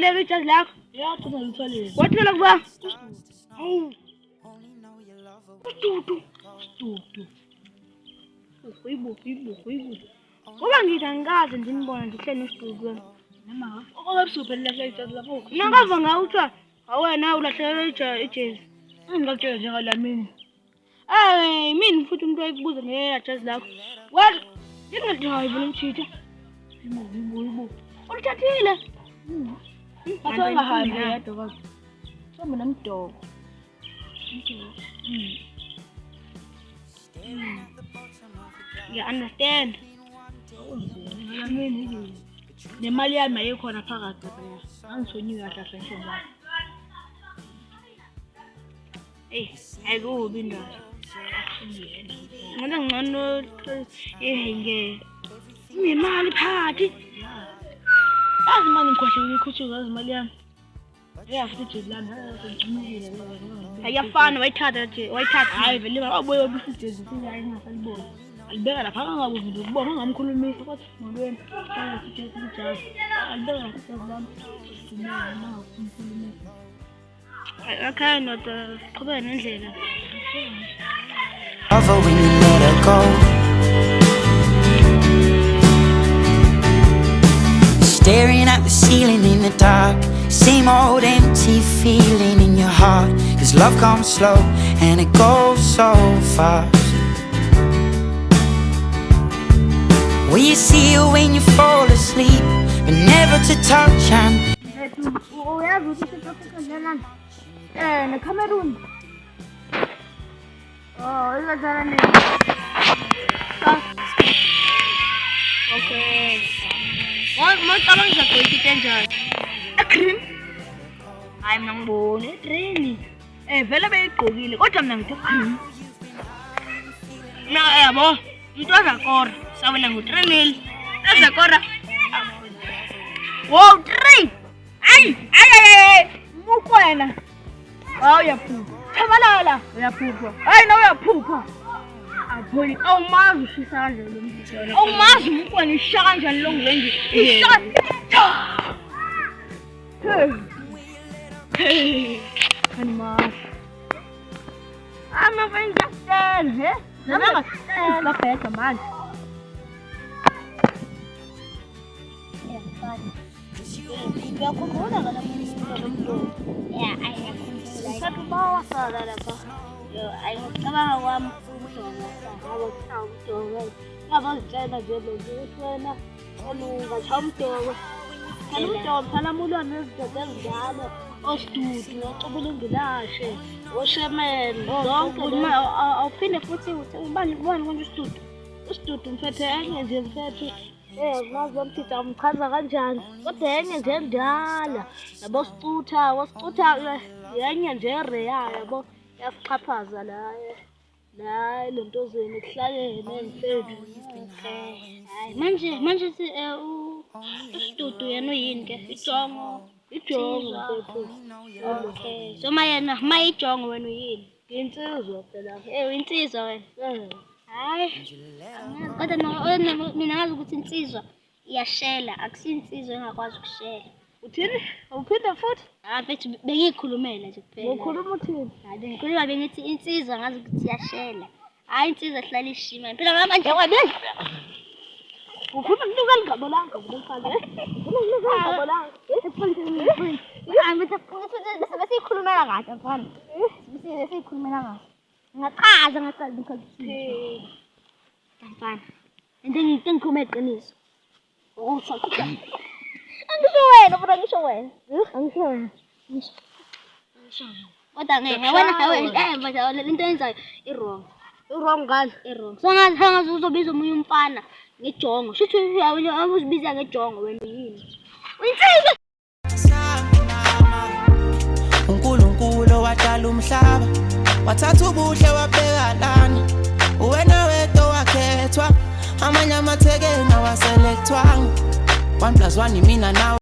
Ulitholele ijazi lakho? Yathi ngilitholile. Wathula kuba? Hawu. Stutu. Uyibu. Ngoba ngithi angikaze ndinibona ndihleli nesitutu. Mama, okwabusuphe lilahle ijazi lakho. Nangava ngawuthiwa awena ulahlekelwe ijezi. Ngingakutshela njengalamini. Mina futhi umuntu oyikubuza ngejazi lakho. Wathi ngingathi hayi bona umchitha. Yibo. Ulithathile? Bathi angahambi yedwa kwazi. Sombe nomdoko. You understand? Ngamini nemali yami ayikhona phakathi lapha. Angithonyiwe kahle kahle ngisho ngakho. Ayikubi indaba. Ngcono nemali phakathi. Yazi manje ngikhohlele ikhutshuka yazi imali yami. Futhi ijezi lami ngicimukile Ayafana wayithatha. hayi vele babuye obisa ijezi singayi ngasalibona. Alibeka lapha angabuzi nje ukubona ngamkhulumisa kwathi molweni. Ijezi lijazi. Alibeka lapha ijezi lami. Ngimela ngakumkhulumisa. Okay, ndoda siqhubeke nendlela. Over when you let her go. Staring at the ceiling in the dark. Same old empty feeling in your heart. 'Cause love comes slow and it goes so fast. Will you see her when you fall asleep, but never to touch and Uyazi ukuthi South Africa njenani? NeCameroon. Izadlala nini? Okay. Mawucabanga ngizagqoka into enjani? Green. Hayi mina ngibone green. Vele beyigqokile kodwa mina ngithi green. Yabo, umuntu wazakora. Sawena ngo-3-0. Azakora. Wow, 3. Ay. Mukwena. Hawu uyaphupha. Chabalala uyaphupha. Hayi na uyaphupha. Apholi awumazi ushisa kanjani lo muntu. Awumazi mukwena ishaka kanjani lo ngiwenje. Ishaka. Kanima. I'm afraid to stand, eh? Babheka manje. Uyakhumbula ngala muntu? Sakubhawa sala lapha. Ayicabanga kwami umdoko. Ngaba ngitshela nje ukuthi wena ungatshaya umdoko. Umdoko phela mulwane nezinto ezinjalo. Ostudu, ocubula ingilashe, oshemele, zonke awuphinde futhi ubani konje ustudu. Ustudu mfethe enye nje mfethe. Ngazi umthitha umchaza kanjani. Kodwa enye nje endala. Yabo wasicutha yenye nje reya yabo. Yasixhaphaza la lento zeni kuhlalene mfethu. Hayi manje ustudu yena uyini ke ijongo. Ijongo mfethu. Okay. So mayijongo wena uyini? Insizwa phela. Insizwa wena. Hayi. Kodwa mina ngazi ukuthi insizwa iyashela, akusinsizwa engakwazi ukushela. Uthini? Awuphinde futhi? Mfethu bengikhulumela nje kuphela. Ukhuluma uthini? Hayi bengikhuluma bengithi insizwa ngazi ukuthi iyashela. Hayi insizwa ihlala ishima. Phela manje wabeni. Ukhuluma ngikuka lingabolanga ngomfana. Ukhuluma lingabolanga. Besikhulumela kahle mfana. Besikhulumela kahle. Ngachaza ngicela mfana. Ngikhuluma iqiniso. Angisho wena, kodwa ngisho wena. Angisho wena. Kodwa wena manje lento yenzayo i-wrong. Wrong ngani? I-wrong. So ngazi uzobiza omunye umfana ngejongo. Shuthi uyabuzibiza ngejongo wena yini? Uyinsizwa. uNkulunkulu wadala umhlaba, wathatha ubuhle wabheka lana. Uwena wedwa wakhethwa, amanye amathekeni awaselekthwanga. 1+1 imina nawe.